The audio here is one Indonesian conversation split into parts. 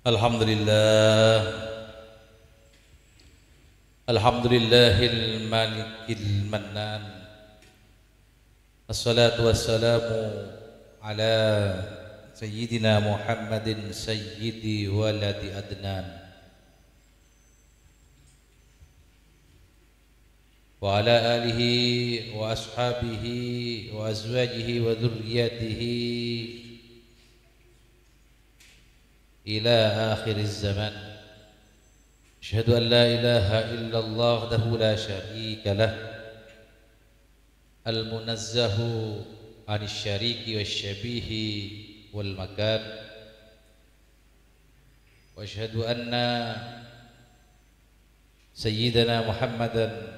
Alhamdulillah, Alhamdulillahil Malikil Mannan. Assalatu wassalamu ala Sayyidina Muhammadin Sayyidi waladi Adnan wa ala alihi wa ashabihi wa azwajihi wa dhurriyyatihi ila akhiriz zaman. Asyhadu an la ilaha illallah wahdahu la syarika lah, al-munazzahu 'anil syariki wasyabihi wal makan. Wa asyhadu anna sayyidana Muhammadan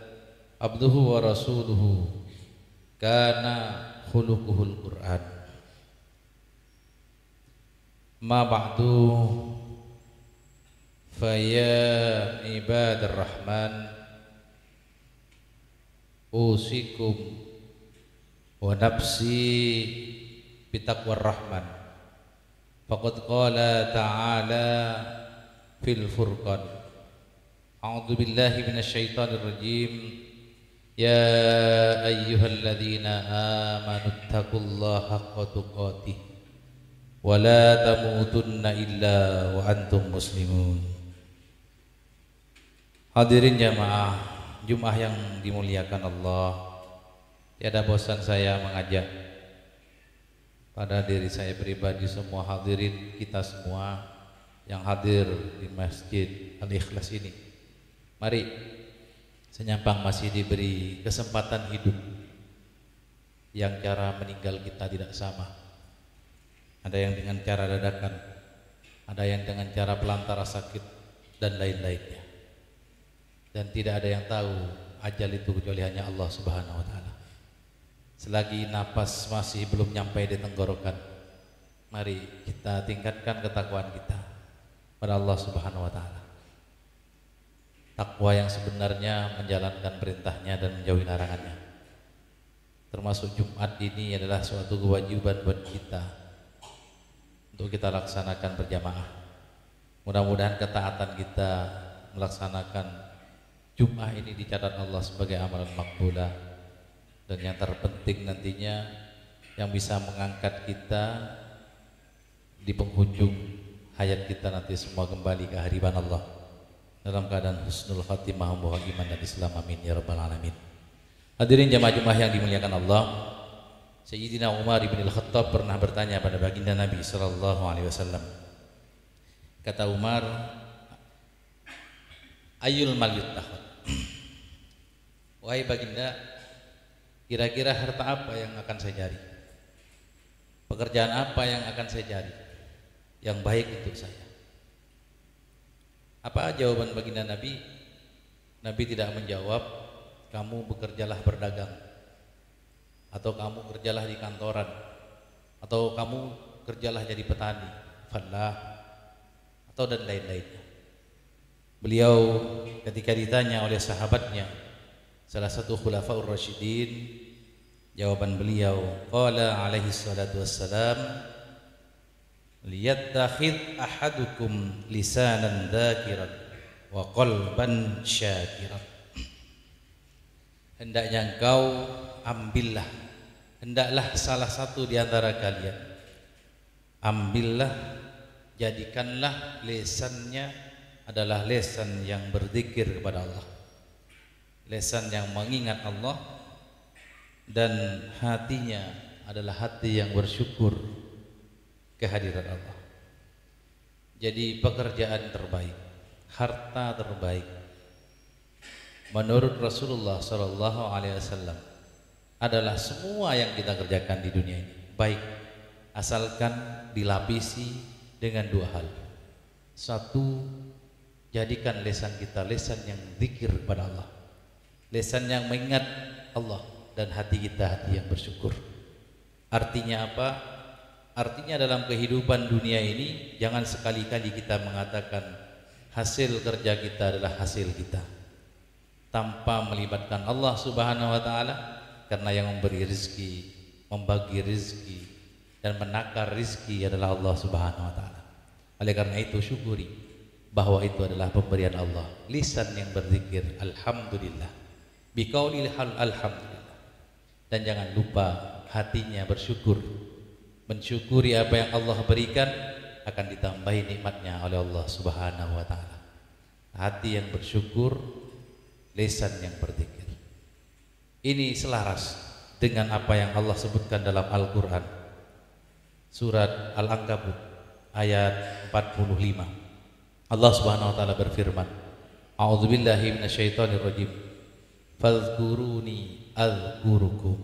abduhu wa rasuluhu kana khuluquhul Qur'an. Ma ba'du, faya ibadar rahman, usikum wa nafsi bitaqwar rahman. Faqad qala ta'ala fil furqan, a'udzu billahi minasyaitonir rajim, ya ayyuhalladzina amanu taqullaha haqqa tuqatih wa la tamutunna illa wa antum muslimun. Hadirin jamaah Jumat yang dimuliakan Allah, tiada bosan saya mengajak pada diri saya pribadi, semua hadirin kita semua yang hadir di Masjid Al-Ikhlas ini. Mari, senyampang masih diberi kesempatan hidup yang cara meninggal kita tidak sama. Ada yang dengan cara dadakan, ada yang dengan cara pelantara sakit dan lain-lainnya. Dan tidak ada yang tahu ajal itu kecuali hanya Allah Subhanahu wa taala. Selagi napas masih belum nyampai di tenggorokan, mari kita tingkatkan ketakwaan kita pada Allah Subhanahu wa taala. Takwa yang sebenarnya menjalankan perintahnya dan menjauhi larangannya. Termasuk Jumat ini adalah suatu kewajiban buat kita untuk kita laksanakan berjamaah. Mudah-mudahan ketaatan kita melaksanakan Jumat ini dicatat Allah sebagai amalan makbulah, dan yang terpenting nantinya yang bisa mengangkat kita di penghujung hayat kita nanti semua kembali ke hadirat Allah dalam keadaan husnul khatimah, membawa iman dan Islam, amin ya rabbal alamin. Hadirin jamaah Jumat yang dimuliakan Allah, Sayyidina Umar ibn al-Khattab pernah bertanya pada baginda Nabi sallallahu alaihi wasallam. Kata Umar, ayul mal yuttahad. Wahai baginda, kira-kira harta apa yang akan saya cari? Pekerjaan apa yang akan saya cari yang baik untuk saya? Apa jawaban baginda Nabi? Nabi tidak menjawab, kamu bekerjalah berdagang, atau kamu kerjalah di kantoran, atau kamu kerjalah jadi petani, fallah, atau dan lain-lainnya. Beliau ketika ditanya oleh sahabatnya, salah satu khulafaur rasyidin, jawaban beliau, qala alaihi salatu wassalam, liyattakhidh ahadukum lisanan dzakiran wa qalban syakiran. Hendaknya engkau ambillah, hendaklah salah satu di antara kalian ambillah, jadikanlah lesannya adalah lesan yang berzikir kepada Allah, lesan yang mengingat Allah, dan hatinya adalah hati yang bersyukur kehadiran Allah. Jadi pekerjaan terbaik, harta terbaik menurut Rasulullah sallallahu alaihi wasallam adalah semua yang kita kerjakan di dunia ini baik, asalkan dilapisi dengan dua hal. Satu, jadikan lesan kita lesan yang zikir kepada Allah, lesan yang mengingat Allah, dan hati kita hati yang bersyukur. Artinya apa? Artinya dalam kehidupan dunia ini jangan sekali-kali kita mengatakan hasil kerja kita adalah hasil kita tanpa melibatkan Allah Subhanahu wa taala, karena yang memberi rezeki, membagi rezeki dan menakar rezeki adalah Allah Subhanahu wa taala. Oleh karena itu syukuri bahwa itu adalah pemberian Allah. Lisan yang berzikir alhamdulillah, biqaulil alhamdulillah. Dan jangan lupa hatinya bersyukur, mensyukuri apa yang Allah berikan, akan ditambahi nikmatnya oleh Allah Subhanahu wa taala. Hati yang bersyukur, lisan yang berzikir. Ini selaras dengan apa yang Allah sebutkan dalam Al-Qur'an. Surat Al-Ankabut ayat 45. Allah Subhanahu wa taala berfirman, A'udzubillahi minasyaitonirrajim. Fadhkuruni adzkurukum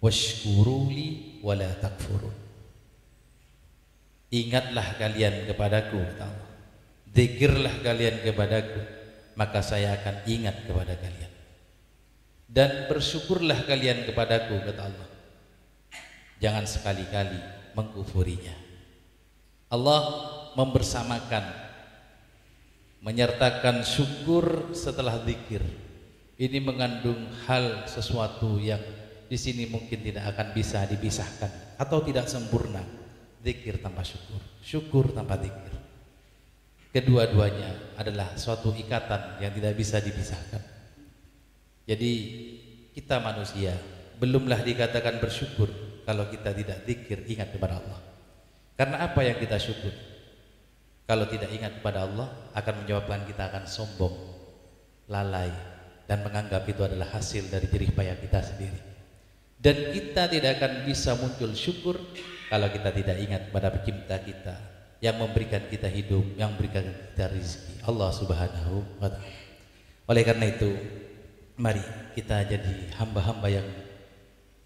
washkuruli wala takfurun. Ingatlah kalian kepadaku, kata Allah. Zikirlah kalian kepadaku, maka saya akan ingat kepada kalian. Dan bersyukurlah kalian kepadaku, kata Allah. Jangan sekali-kali mengkufurinya. Allah membersamakan, menyertakan syukur setelah zikir. Ini mengandung hal sesuatu yang di sini mungkin tidak akan bisa dipisahkan atau tidak sempurna. Zikir tanpa syukur, syukur tanpa zikir. Kedua-duanya adalah suatu ikatan yang tidak bisa dipisahkan. Jadi kita manusia belumlah dikatakan bersyukur kalau kita tidak zikir, ingat kepada Allah. Karena apa yang kita syukur? Kalau tidak ingat kepada Allah akan menyebabkan kita akan sombong, lalai, dan menganggap itu adalah hasil dari jerih payah kita sendiri. Dan kita tidak akan bisa muncul syukur kalau kita tidak ingat pada pencipta kita yang memberikan kita hidup, yang memberikan kita rezeki, Allah Subhanahu wa taala. Oleh karena itu, mari kita jadi hamba-hamba yang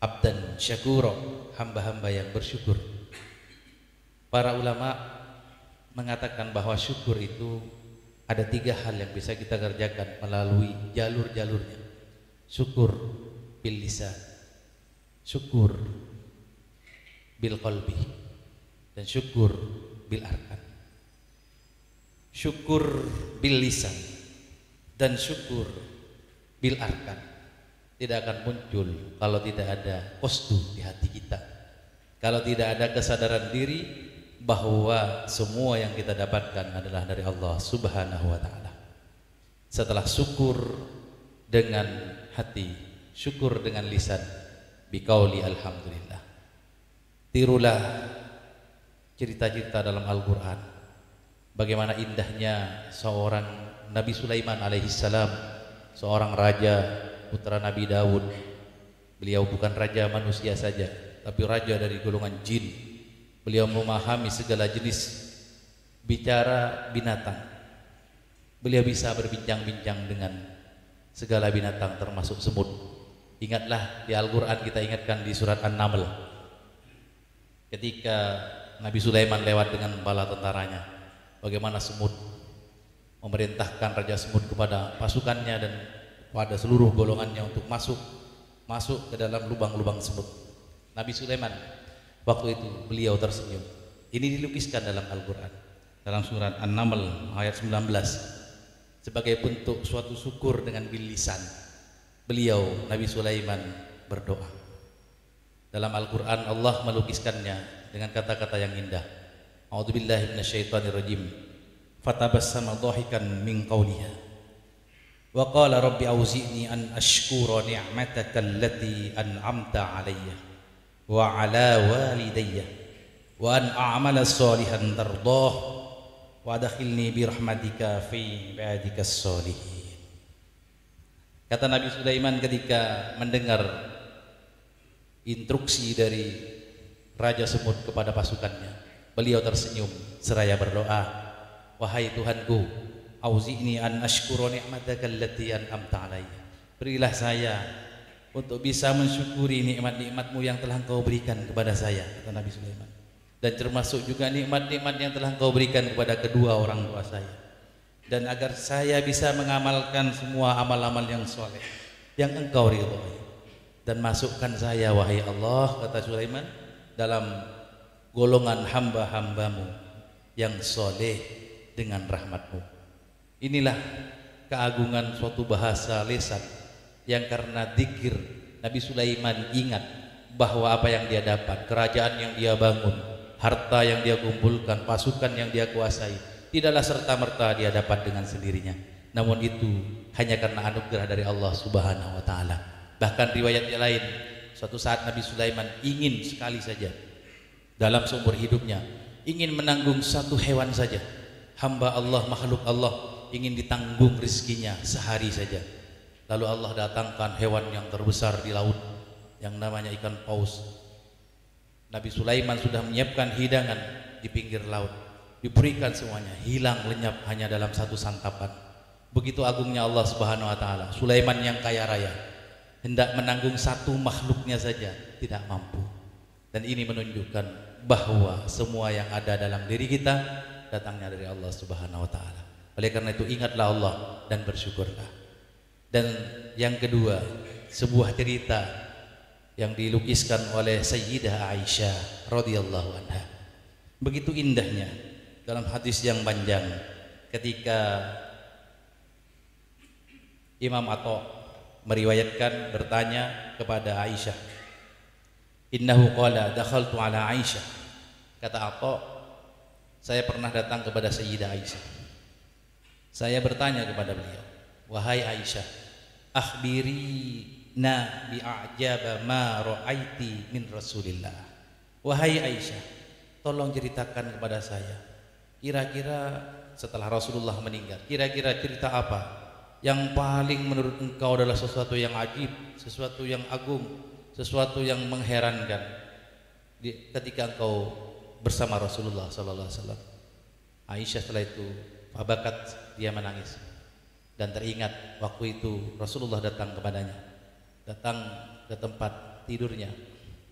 abdan syakura, hamba-hamba yang bersyukur. Para ulama mengatakan bahwa syukur itu ada 3 hal yang bisa kita kerjakan melalui jalur-jalurnya. Syukur bil lisan, syukur bil qalbi, dan syukur bil arkan. Syukur bil lisan dan syukur bil arkan tidak akan muncul kalau tidak ada qasdu di hati kita, kalau tidak ada kesadaran diri bahwa semua yang kita dapatkan adalah dari Allah Subhanahu wa taala. Setelah syukur dengan hati, syukur dengan lisan, biqauli alhamdulillah. Tirulah cerita-cerita dalam Al-Qur'an. Bagaimana indahnya seorang Nabi Sulaiman alaihissalam, seorang raja putra Nabi Daud. Beliau bukan raja manusia saja, tapi raja dari golongan jin. Beliau memahami segala jenis bicara binatang. Beliau bisa berbincang-bincang dengan segala binatang termasuk semut. Ingatlah di Al-Quran, kita ingatkan di surat An-Naml, ketika Nabi Sulaiman lewat dengan bala tentaranya, bagaimana semut memerintahkan Raja Semut kepada pasukannya dan pada seluruh golongannya untuk masuk ke dalam lubang-lubang semut. Nabi Sulaiman waktu itu beliau tersenyum. Ini dilukiskan dalam Al-Quran, dalam surat An-Naml ayat 19, sebagai bentuk suatu syukur dengan bil lisan. Beliau Nabi Sulaiman berdoa. Dalam Al-Quran Allah melukiskannya dengan kata-kata yang indah. A'udzubillahi minasyaitonirrajim. Fatabassama dhahikan min qawliha wa qala rabbi auzi'ni an ashkura ni'mataka allati an'amta 'alayya wa 'ala walidayya wa an a'mala shalihan tardah wa adkhilni bi rahmatika fi ibadikas sholihin. Kata Nabi Sulaiman ketika mendengar instruksi dari Raja Semut kepada pasukannya, beliau tersenyum seraya berdoa, wahai Tuhanku, auzi'ni an ashkura ni'mataka allati an'amta 'alayya. Berilah saya untuk bisa mensyukuri nikmat-nikmatmu yang telah Engkau berikan kepada saya, kata Nabi Sulaiman. Dan termasuk juga nikmat-nikmat yang telah Engkau berikan kepada kedua orang tua saya. Dan agar saya bisa mengamalkan semua amal-amal yang soleh yang Engkau ridhoi. Dan masukkan saya, wahai Allah, kata Sulaiman, dalam golongan hamba-hambamu yang soleh dengan rahmatmu. Inilah keagungan suatu bahasa lisan yang karena dzikir Nabi Sulaiman ingat bahwa apa yang dia dapat, kerajaan yang dia bangun, harta yang dia kumpulkan, pasukan yang dia kuasai, tidaklah serta-merta dia dapat dengan sendirinya. Namun itu hanya karena anugerah dari Allah Subhanahu wa taala. Bahkan riwayat yang lain, suatu saat Nabi Sulaiman ingin sekali saja dalam seumur hidupnya ingin menanggung satu hewan saja. Hamba Allah, makhluk Allah ingin ditanggung rezekinya sehari saja. Lalu Allah datangkan hewan yang terbesar di laut yang namanya ikan paus. Nabi Sulaiman sudah menyiapkan hidangan di pinggir laut, diberikan semuanya, hilang lenyap hanya dalam satu santapan. Begitu agungnya Allah Subhanahu wa taala. Sulaiman yang kaya raya hendak menanggung satu makhluknya saja tidak mampu. Dan ini menunjukkan bahwa semua yang ada dalam diri kita datangnya dari Allah Subhanahu wa taala. Oleh karena itu ingatlah Allah dan bersyukurlah. Dan yang kedua, sebuah cerita yang dilukiskan oleh Sayyidah Aisyah radhiyallahu anha. Begitu indahnya dalam hadis yang panjang ketika Imam Atha meriwayatkan bertanya kepada Aisyah, innahu qala dakhaltu ala Aisyah. Kata Atha, saya pernah datang kepada Sayyidah Aisyah. Saya bertanya kepada beliau, wahai Aisyah, akhbirina bi'ajaba ma ra'aiti min Rasulillah. Wahai Aisyah, tolong ceritakan kepada saya, kira-kira setelah Rasulullah meninggal, kira-kira cerita apa yang paling menurut engkau adalah sesuatu yang ajib, sesuatu yang agung, sesuatu yang mengherankan ketika engkau bersama Rasulullah sallallahu alaihi wasallam. Aisyah setelah itu fabakat, dia menangis dan teringat waktu itu Rasulullah datang kepadanya, datang ke tempat tidurnya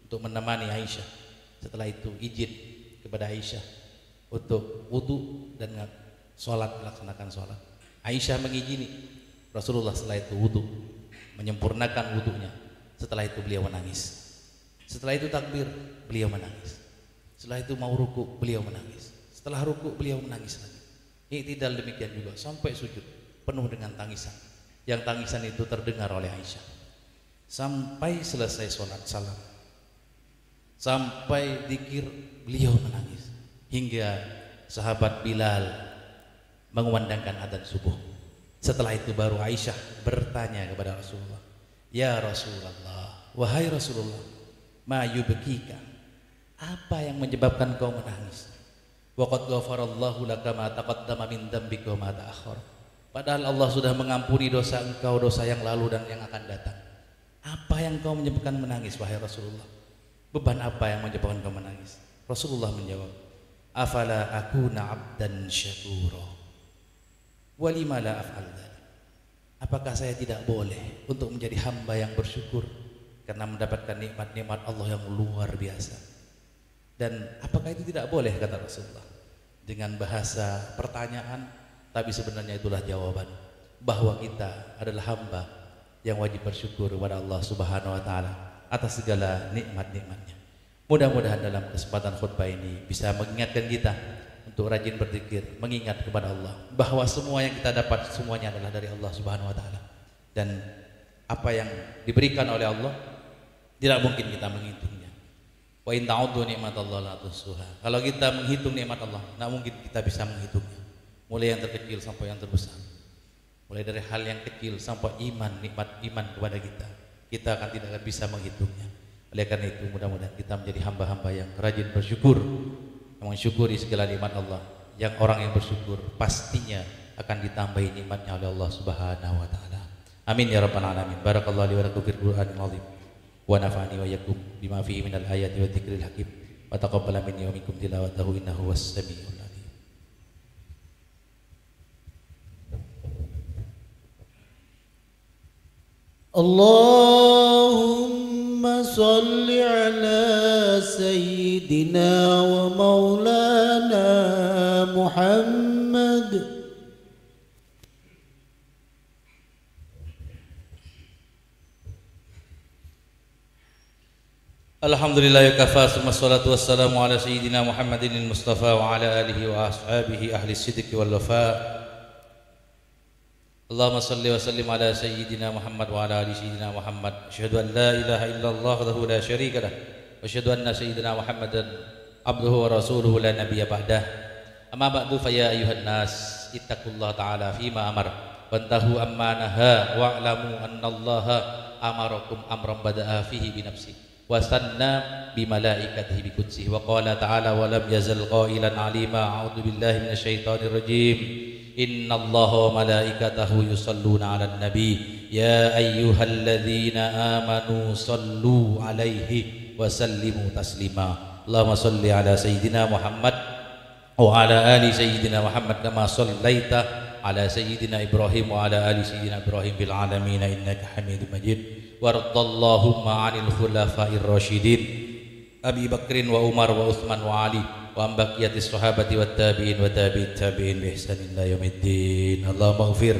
untuk menemani Aisyah. Setelah itu izin kepada Aisyah untuk wudu dan sholat, melaksanakan sholat. Aisyah mengizini Rasulullah setelah itu wudu, menyempurnakan wudunya. Setelah itu beliau menangis. Setelah itu takbir, beliau menangis. Setelah itu mau ruku, beliau menangis. Setelah ruku, beliau menangis lagi. I'tidal demikian juga sampai sujud, penuh dengan tangisan. Yang tangisan itu terdengar oleh Aisyah. Sampai selesai sholat salam, sampai dzikir, beliau menangis. Hingga sahabat Bilal mengumandangkan adzan subuh. Setelah itu baru Aisyah bertanya kepada Rasulullah, ya Rasulullah, wahai Rasulullah, ma yubkika, apa yang menyebabkan kau menangis? Wa qad ghafarallahu laka ma taqaddama min dzambika wa ma ta'akhkhar. Padahal Allah sudah mengampuni dosa engkau, dosa yang lalu dan yang akan datang. Apa yang kau menyebabkan menangis wahai Rasulullah? Beban apa yang menyebabkan kau menangis? Rasulullah menjawab, afala akuna abdan syakura wa lima la af'al dzalik. Apakah saya tidak boleh untuk menjadi hamba yang bersyukur karena mendapatkan nikmat-nikmat Allah yang luar biasa? Dan apakah itu tidak boleh, kata Rasulullah, dengan bahasa pertanyaan, tapi sebenarnya itulah jawaban bahwa kita adalah hamba yang wajib bersyukur kepada Allah Subhanahu wa taala atas segala nikmat-nikmatnya. Mudah-mudahan dalam kesempatan khutbah ini bisa mengingatkan kita untuk rajin berzikir, mengingat kepada Allah bahwa semua yang kita dapat semuanya adalah dari Allah Subhanahu wa taala. Dan apa yang diberikan oleh Allah tidak mungkin kita menghitungnya. Wa in ta'uddu nikmatallahi la tuhsuha. Kalau kita menghitung nikmat Allah, tidak mungkin kita bisa menghitungnya. Mulai yang terkecil sampai yang terbesar. Mulai dari hal yang kecil sampai iman, nikmat iman kepada kita akan tidak akan bisa menghitungnya. Oleh karena itu mudah-mudahan kita menjadi hamba-hamba yang rajin bersyukur, yang mensyukuri segala nikmat Allah. Yang orang yang bersyukur pastinya akan ditambahi nikmatnya oleh Allah Subhanahu wa taala. Amin ya rabbal alamin. Barakallahu li wa lakum fil Qur'anil azim wa nafa'ani wa iyyakum bima fihi minal ayati wa dzikril hakim wa taqabbala minni wa minkum tilawatahu innahu was-sami'ul alim. Allahumma salli ala sayyidina wa maulana Muhammad. Alhamdulillah ya kafa, summa salatu wassalamu ala sayyidina Muhammadin al-Mustafa wa ala alihi wa ashabihi ahli sidqi wal wafa. Allahumma salli wa sallim ala sayyidina Muhammad wa ala ali sayyidina Muhammad. Asyhadu an la ilaha illallah wahdahu la syarika lah wa asyhadu anna sayyidina Muhammadan abduhu wa rasuluhu la nabiyya ba'dah. Amma ba'du fa ya ayyuhan nas ittaqullaha ta'ala fima amar wantahu amma naha wa'lamu annallaha amarakum amran bada'a fihi bi nafsi wa sanna bi malaikatihi bi qudsihi wa qala ta'ala wa lam yazal qailan alima a'udzu billahi minasyaitonir rajim innallaha wa malaikatahu yusalluna 'alan nabi ya ayyuhalladzina amanu sallu 'alaihi wa sallimu taslima. Allahumma shalli ala sayyidina Muhammad wa ala ali sayyidina Muhammad kama shallaita ala sayyidina Ibrahim wa ala ali sayyidina Ibrahim fil alamin innaka Hamidum Majid. Wardallahumma 'anil khulafa'ir rasyidin Abi Bakrin wa Umar wa Utsman wa Ali wa an baqiyatis sahabati wat tabi'in wa tabi'it tabi'in bi ihsanin ila yaumiddin. Allahumma ighfir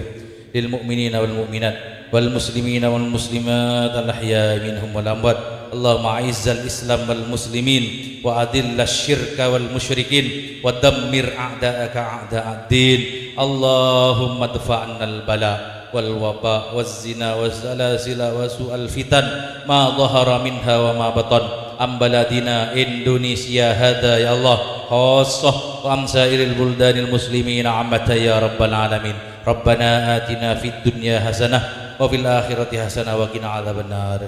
lil mu'minina wal mu'minat wal muslimina wal muslimat al ahya'i minhum wal amwat. Allahumma a'izzal Islam wal muslimin wa adillash syirka wal musyrikin wa dammir a'da'aka a'da'ad-din. Allahumma dfa'nal bala wal waba waz zina waz salasila wa su'al fitan ma dhahara minha wa ma batan am baladina Indonesia hada ya Allah khassah wa am sairil buldanil muslimin ammata ya rabbal alamin. Rabbana atina fid dunya hasanah wa fil akhirati hasanah wa qina adzabannar.